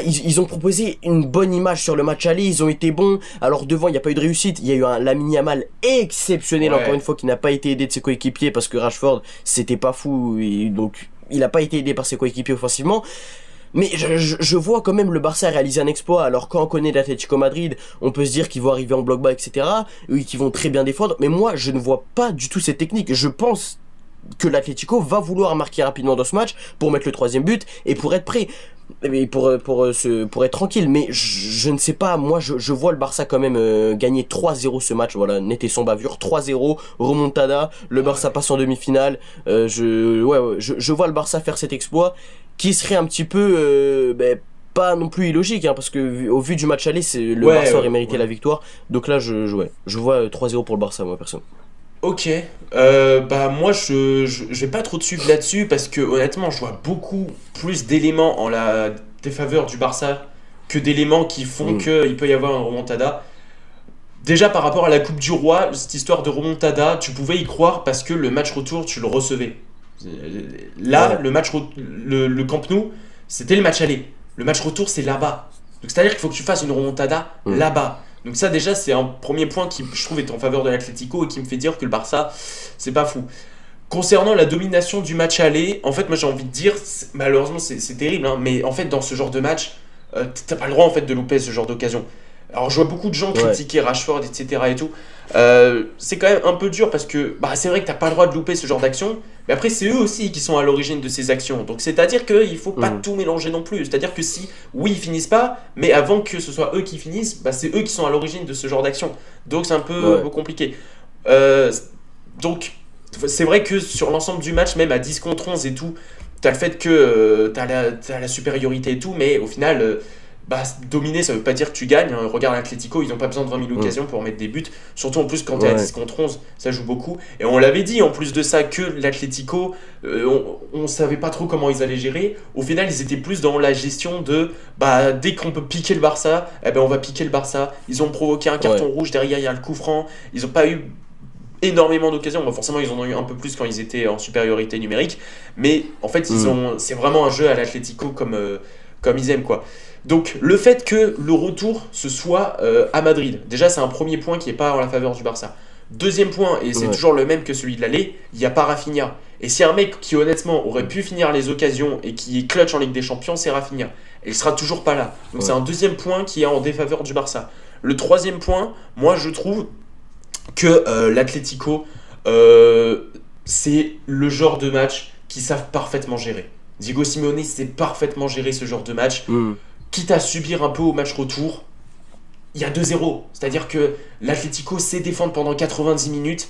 ils ont proposé une bonne image sur le match aller. Ils ont été bons. Alors devant, il n'y a pas eu de réussite. Il y a eu un Lamine Yamal exceptionnel encore une fois qui n'a pas été aidé de ses coéquipiers parce que Rashford c'était pas fou et donc il n'a pas été aidé par ses coéquipiers offensivement. Mais je vois quand même le Barça réaliser un exploit. Alors quand on connaît l'Atlético Madrid, on peut se dire qu'ils vont arriver en bloc bas, etc. Oui, qu'ils vont très bien défendre. Mais moi, je ne vois pas du tout cette technique. Je pense que l'Atlético va vouloir marquer rapidement dans ce match pour mettre le 3e but et pour être prêt. Et pour être tranquille. Mais je ne sais pas. Moi, je vois le Barça quand même gagner 3-0 ce match. Voilà, net et sans bavure. 3-0, remontada. Le Barça passe en demi-finale. Je vois le Barça faire cet exploit qui serait un petit peu pas non plus illogique hein, parce que au vu du match aller le Barça aurait mérité la victoire donc là je vois 3-0 pour le Barça moi personne. Ok, bah moi je vais pas trop te suivre là-dessus parce que honnêtement je vois beaucoup plus d'éléments en la défaveur du Barça que d'éléments qui font qu'il peut y avoir une remontada. Déjà par rapport à la Coupe du Roi, cette histoire de remontada, tu pouvais y croire parce que le match retour tu le recevais. Là, le match le Camp Nou, c'était le match aller. Le match retour, c'est là-bas. Donc c'est-à-dire qu'il faut que tu fasses une remontada là-bas. Donc ça déjà, c'est un premier point qui, je trouve, est en faveur de l'Atlético et qui me fait dire que le Barça, c'est pas fou. Concernant la domination du match aller, en fait, moi j'ai envie de dire, malheureusement c'est terrible, hein, mais en fait dans ce genre de match, t'as pas le droit en fait de louper ce genre d'occasion. Alors je vois beaucoup de gens critiquer Rashford, etc. et tout. C'est quand même un peu dur parce que c'est vrai que t'as pas le droit de louper ce genre d'action, Mais après, c'est eux aussi qui sont à l'origine de ces actions. Donc c'est-à-dire qu'il faut pas tout mélanger non plus. C'est-à-dire que si, oui, ils finissent pas, mais avant que ce soit eux qui finissent, bah, c'est eux qui sont à l'origine de ce genre d'action. Donc c'est un peu compliqué. Donc c'est vrai que sur l'ensemble du match, même à 10 contre 11 et tout, t'as le fait que t'as la supériorité et tout, mais au final, bah, dominer, ça veut pas dire que tu gagnes. Hein. Regarde l'Atlético, ils ont pas besoin de 20 000 occasions pour mettre des buts. Surtout en plus quand t'es à 10 contre 11, ça joue beaucoup. Et on l'avait dit en plus de ça que l'Atlético, on savait pas trop comment ils allaient gérer. Au final, ils étaient plus dans la gestion de bah, dès qu'on peut piquer le Barça, eh ben, on va piquer le Barça. Ils ont provoqué un carton rouge, derrière il y a le coup franc. Ils ont pas eu énormément d'occasions. Bon, forcément, ils en ont eu un peu plus quand ils étaient en supériorité numérique. Mais en fait, c'est vraiment un jeu à l'Atlético comme ils aiment, quoi. Donc, le fait que le retour ce soit à Madrid, déjà, c'est un premier point qui n'est pas en la faveur du Barça. Deuxième point, et c'est toujours le même que celui de l'aller, il n'y a pas Rafinha. Et si un mec qui, honnêtement, aurait pu finir les occasions et qui est clutch en Ligue des Champions, c'est Rafinha. Et il sera toujours pas là. Donc, c'est un deuxième point qui est en défaveur du Barça. Le troisième point, moi, je trouve que l'Atlético, c'est le genre de match qu'ils savent parfaitement gérer. Diego Simeone sait parfaitement gérer ce genre de match. Quitte à subir un peu au match retour, il y a 2-0. C'est-à-dire que l'Atlético sait défendre pendant 90 minutes.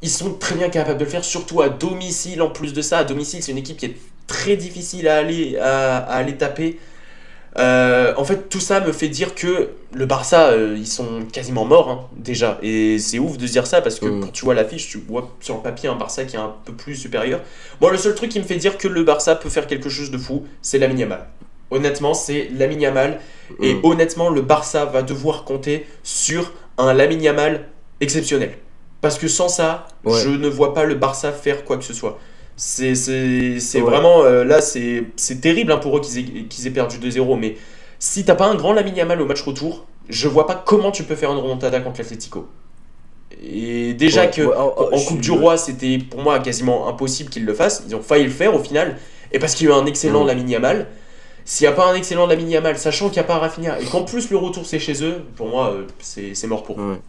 Ils sont très bien capables de le faire, surtout à domicile. En plus de ça, à domicile, c'est une équipe qui est très difficile à aller taper. En fait, tout ça me fait dire que le Barça, ils sont quasiment morts, hein, déjà. Et c'est ouf de se dire ça parce que quand tu vois l'affiche, tu vois sur le papier un Barça qui est un peu plus supérieur. Bon, le seul truc qui me fait dire que le Barça peut faire quelque chose de fou, c'est Lamine Yamal. Honnêtement, c'est Lamine Yamal. Et honnêtement, le Barça va devoir compter sur un Lamine Yamal exceptionnel. Parce que sans ça, je ne vois pas le Barça faire quoi que ce soit. C'est vraiment... là, c'est terrible hein, pour eux qu'ils aient perdu 2-0. Mais si t'as pas un grand Lamine Yamal au match retour, je vois pas comment tu peux faire une remontada contre l'Atlético. Et déjà en Coupe du Roi, c'était pour moi quasiment impossible qu'ils le fassent. Ils ont failli le faire au final. Et parce qu'il y a eu un excellent Lamine Yamal. S'il n'y a pas un excellent Lamine Yamal, sachant qu'il n'y a pas Rafinha, et qu'en plus le retour c'est chez eux, pour moi c'est mort pour eux.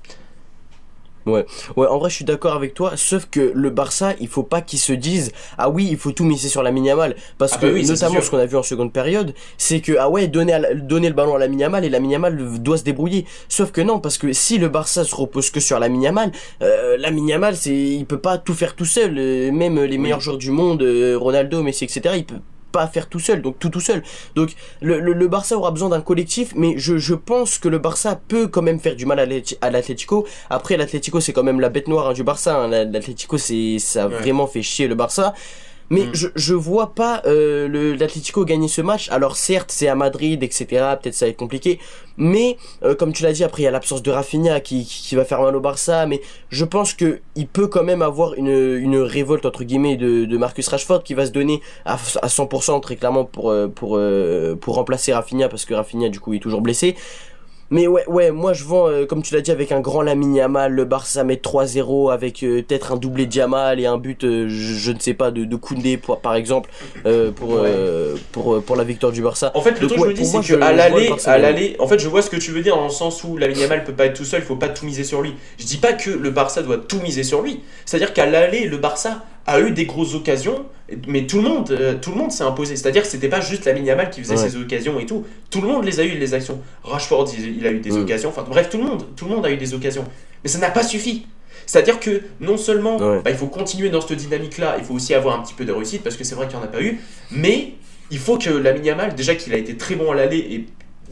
Ouais, en vrai je suis d'accord avec toi, sauf que le Barça, il faut pas qu'ils se disent ah oui, il faut tout miser sur Lamine Yamal parce que oui, notamment ce qu'on a vu en seconde période, c'est que donner le ballon à Lamine Yamal et Lamine Yamal doit se débrouiller. Sauf que non, parce que si le Barça se repose que sur Lamine Yamal, il peut pas tout faire tout seul, même les meilleurs joueurs du monde, Ronaldo, Messi, etc. il peut pas faire tout seul, donc tout seul. Donc le Barça aura besoin d'un collectif, mais je pense que le Barça peut quand même faire du mal à l'Atlético. Après l'Atlético c'est quand même la bête noire du Barça, hein. L'Atlético ça a vraiment fait chier le Barça. Mais je vois pas l'Atlético gagner ce match. Alors certes c'est à Madrid, etc. Peut-être ça va être compliqué. Mais comme tu l'as dit, après il y a l'absence de Rafinha qui va faire mal au Barça. Mais je pense que il peut quand même avoir une révolte entre guillemets de Marcus Rashford qui va se donner à 100% très clairement pour remplacer Rafinha parce que Rafinha du coup est toujours blessé. Mais ouais, moi je vends, comme tu l'as dit, avec un grand Lamine Yamal, le Barça met 3-0 avec peut-être un doublé de Yamal et un but, je ne sais pas, de Koundé par exemple, pour la victoire du Barça. En fait, le truc que je me dis, c'est qu'à l'aller, en fait, je vois ce que tu veux dire dans le sens où Lamine Yamal peut pas être tout seul, il faut pas tout miser sur lui. Je dis pas que le Barça doit tout miser sur lui. C'est-à-dire qu'à l'aller, le Barça a eu des grosses occasions, mais tout le monde s'est imposé. C'est-à-dire que c'était pas juste Lamine Yamal qui faisait ses occasions et tout. Tout le monde les a eu, les actions. Rashford, il a eu des occasions. Enfin, bref, tout le monde a eu des occasions. Mais ça n'a pas suffi. C'est-à-dire que non seulement il faut continuer dans cette dynamique-là, il faut aussi avoir un petit peu de réussite, parce que c'est vrai qu'il n'y en a pas eu, mais il faut que Lamine Yamal, déjà qu'il a été très bon à l'aller, et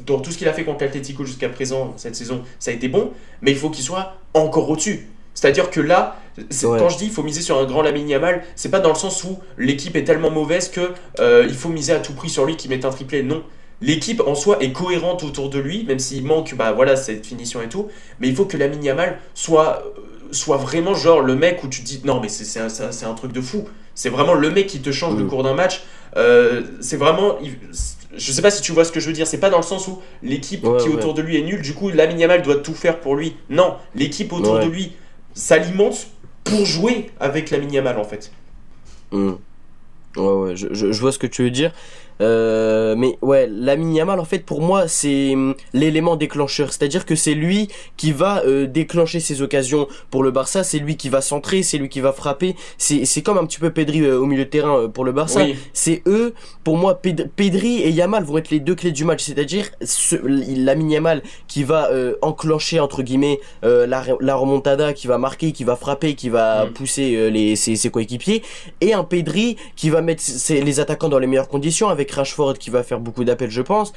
dans tout ce qu'il a fait contre l'Atlético jusqu'à présent, cette saison, ça a été bon, mais il faut qu'il soit encore au-dessus. C'est-à-dire que là, quand je dis il faut miser sur un grand Lamine Yamal, c'est pas dans le sens où l'équipe est tellement mauvaise que il faut miser à tout prix sur lui qui mette un triplé. Non, l'équipe en soi est cohérente autour de lui, même s'il manque cette finition et tout. Mais il faut que Lamine Yamal soit vraiment genre le mec où tu te dis non mais c'est un truc de fou. C'est vraiment le mec qui te change le cours d'un match. C'est vraiment... Je sais pas si tu vois ce que je veux dire, c'est pas dans le sens où l'équipe qui est autour de lui est nulle, du coup Lamine Yamal doit tout faire pour lui. Non, l'équipe autour de lui s'alimente pour jouer avec Lamine Yamal en fait. Ouais, je vois ce que tu veux dire. Mais ouais, Lamine Yamal en fait pour moi c'est l'élément déclencheur, c'est-à-dire que c'est lui qui va déclencher ses occasions pour le Barça, c'est lui qui va centrer, c'est lui qui va frapper, c'est comme un petit peu Pedri au milieu de terrain pour le Barça. Oui. C'est eux, pour moi Pedri et Yamal vont être les deux clés du match, c'est-à-dire Lamine Yamal qui va enclencher entre guillemets la remontada, qui va marquer, qui va frapper, qui va pousser ses coéquipiers, et un Pedri qui va mettre les attaquants dans les meilleures conditions, avec Rashford qui va faire beaucoup d'appels je pense,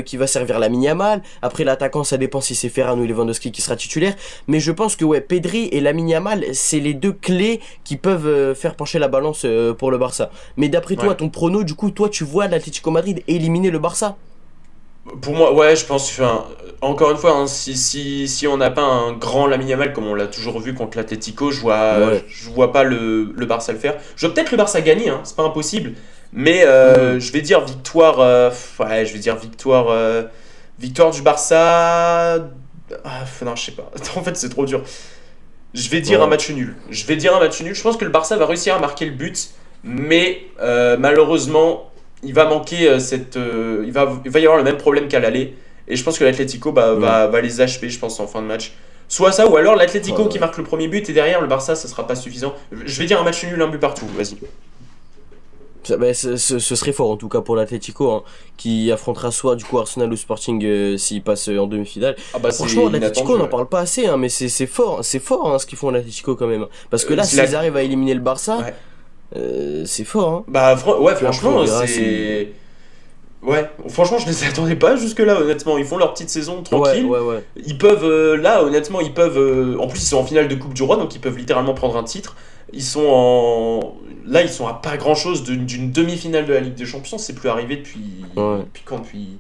qui va servir Lamine Yamal. Après l'attaquant ça dépend si c'est Ferran ou Lewandowski qui sera titulaire, mais je pense que ouais, Pedri et Lamine Yamal c'est les deux clés qui peuvent faire pencher la balance pour le Barça. Mais d'après toi, ton prono, du coup toi tu vois l'Atlético Madrid éliminer le Barça? Pour moi, ouais, je pense, enfin, encore une fois, hein, si on n'a pas un grand Lamine Yamal comme on l'a toujours vu contre l'Atlético, Ouais. je vois pas le Barça le faire. Je vois peut-être le Barça gagner, hein, c'est pas impossible, mais je vais dire victoire, ouais, je vais dire victoire du Barça. Non, je sais pas. En fait, c'est trop dur. Je vais dire un Ouais. match nul. Je vais dire un match nul. Je pense que le Barça va réussir à marquer le but, mais malheureusement, il va manquer il va y avoir le même problème qu'à l'aller. Et je pense que l'Atlético va les achever, je pense, en fin de match. Soit ça, ou alors l'Atlético qui Ouais. marque le premier but et derrière le Barça, ça sera pas suffisant. Je vais dire un match nul, un but partout. Vas-y. Ce serait fort en tout cas pour l'Atlético, hein, qui affrontera soit du coup Arsenal ou Sporting s'il passe en demi-finale. Ah bah c'est Franchement, l'Atlético on inattendu. n'en parle pas assez, hein, mais c'est fort hein, ce qu'ils font l'Atlético quand même. Parce que là, C'est la- s'ils arrivent à éliminer le Barça, Ouais. c'est fort. Hein. Bah ouais, Puis après, on franchement, verra c'est. Ouais, franchement, je les attendais pas jusque-là, honnêtement. Ils font leur petite saison Ouais, tranquille. ouais, ouais. Ils peuvent, là, honnêtement, ils peuvent. En plus, ils sont en finale de Coupe du Roi, donc ils peuvent littéralement prendre un titre. Ils sont en. Là, ils sont à pas grand-chose d'une demi-finale de la Ligue des Champions. C'est plus arrivé Ouais. depuis quand? Depuis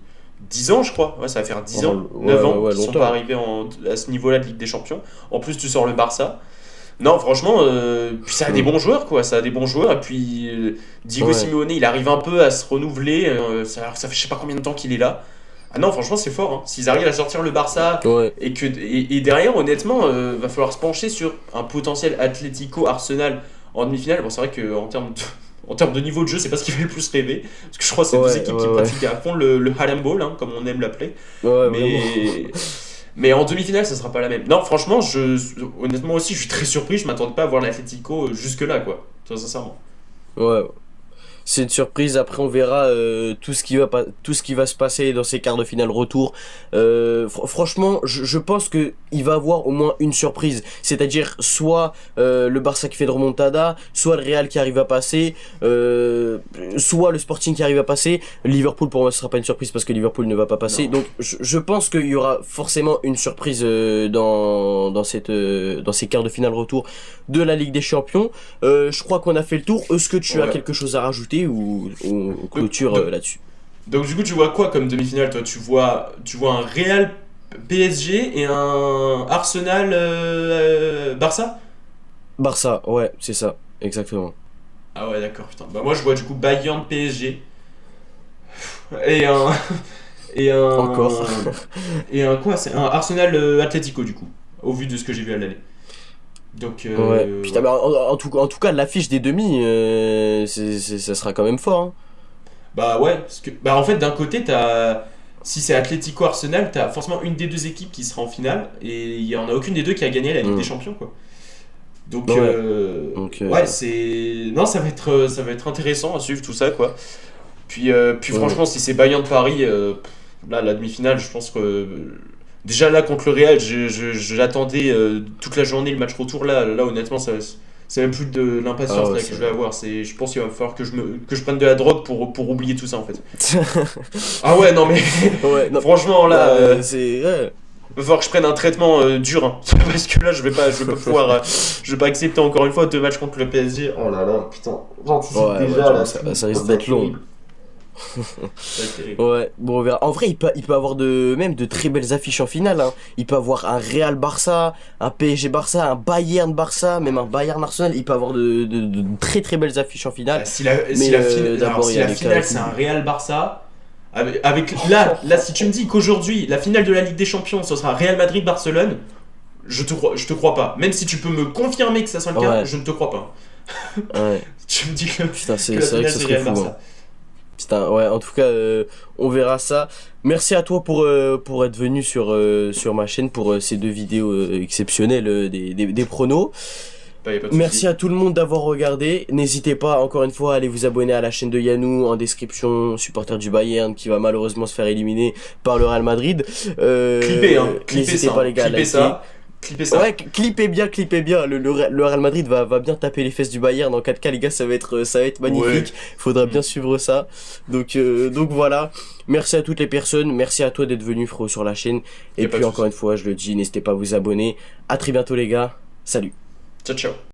10 ans, je crois. Ouais, ça va faire 10 ans, Ouais, 9 ans ouais, qu'ils sont longtemps. pas arrivés à ce niveau-là de Ligue des Champions. En plus, tu sors le Barça. Non, franchement, puis ça a des bons joueurs, quoi. Ça a des bons joueurs. Et puis, Diego Ouais. Simeone, il arrive un peu à se renouveler. Ça fait je sais pas combien de temps qu'il est là. Ah non, franchement, c'est fort, hein. S'ils arrivent à sortir le Barça Ouais. et derrière, honnêtement, va falloir se pencher sur un potentiel Atlético Arsenal en demi-finale. Bon, c'est vrai qu'en termes en termes de niveau de jeu, c'est pas ce qui fait le plus rêver. Parce que je crois que c'est deux Ouais, équipes ouais, qui ouais. pratiquent à fond le Harlem Ball, hein, comme on aime l'appeler. Ouais, vraiment. Mais, mais en demi-finale, ça sera pas la même. Non, franchement, honnêtement aussi, je suis très surpris. Je m'attendais pas à voir l'Atlético jusque-là, quoi. Très sincèrement. Ouais. C'est une surprise. Après, on verra tout ce qui va se passer dans ces quarts de finale retour. Franchement, je pense que il va avoir au moins une surprise. C'est-à-dire soit le Barça qui fait de remontada, soit le Real qui arrive à passer, soit le Sporting qui arrive à passer. Liverpool pour moi ce sera pas une surprise parce que Liverpool ne va pas passer. Non. Donc je pense qu'il y aura forcément une surprise dans ces quarts de finale retour de la Ligue des Champions. Je crois qu'on a fait le tour. Est-ce que tu as Ouais. quelque chose à rajouter ou on clôture là-dessus? Donc, du coup, tu vois quoi comme demi-finale, toi? Tu vois un Real PSG et un Arsenal Barça? Barça, ouais, c'est ça, exactement. Ah ouais, d'accord, putain. Bah, moi, je vois du coup Bayern PSG et un. Et un. Encore. Et un quoi? C'est un Arsenal Atlético, du coup, au vu de ce que j'ai vu à l'aller. Donc, Ouais. Putain, ouais. bah, en tout cas, l'affiche des demi, ça sera quand même fort. Hein. Bah ouais, parce que bah en fait d'un côté si c'est Atlético Arsenal, t'as forcément une des deux équipes qui sera en finale et il y en a aucune des deux qui a gagné la Ligue des Champions quoi. Donc Ouais. Donc, ouais, c'est non, ça va être intéressant à suivre tout ça quoi. Puis ouais. franchement, si c'est Bayern de Paris là la demi-finale, je pense que déjà là contre le Real, j'attendais toute la journée le match retour là honnêtement c'est même plus de l'impatience Ah ouais, là, que je vais avoir. Je pense qu'il va falloir que je prenne de la drogue pour oublier tout ça en fait. Ah ouais, non mais Ouais, non, franchement là, c'est. Ouais. va falloir que je prenne un traitement dur hein. Parce que là je vais pas pouvoir, je vais pas accepter encore une fois 2 matchs contre le PSG. Oh là là, putain, j'anticipe Ouais, déjà j'avoue, là. ça risque d'être long. Ça va être terrible. Ouais, bon, on verra. En vrai, il peut avoir même de très belles affiches en finale. Hein. Il peut avoir un Real Barça, un PSG Barça, un Bayern Barça, même un Bayern Arsenal. Il peut avoir de très très belles affiches en finale. Si la, si Mais, la, fin- d'abord, alors, il si y a la les finale cas- c'est un Real Barça, là si tu me dis qu'aujourd'hui la finale de la Ligue des Champions ce sera Real Madrid Barcelone, je te crois pas. Même si tu peux me confirmer que ça soit le cas, Ouais. je ne te crois pas. Ouais. Tu me dis que Putain, la c'est vrai que finale ce c'est serait Real fou. Hein. Barça. Ouais, en tout cas, on verra ça. Merci à toi pour être venu sur ma chaîne pour ces 2 vidéos exceptionnelles des pronos. Y a pas de Merci souci. à tout le monde d'avoir regardé. N'hésitez pas, encore une fois, à aller vous abonner à la chaîne de Yanou en description, supporter du Bayern qui va malheureusement se faire éliminer par le Real Madrid. Clippez, hein. Clippez N'hésitez ça. pas les gars à Clippez liker. ça. Clippez ça. Ouais, clippez bien, clippez bien. Le Real Madrid va bien taper les fesses du Bayern. En 4K, les gars, ça va être magnifique. Ouais. Faudra bien suivre ça. Donc voilà. Merci à toutes les personnes. Merci à toi d'être venu, frérot, sur la chaîne. Y Et a pas puis, de encore souci. une fois, je le dis, n'hésitez pas à vous abonner. À très bientôt, les gars. Salut. Ciao, ciao.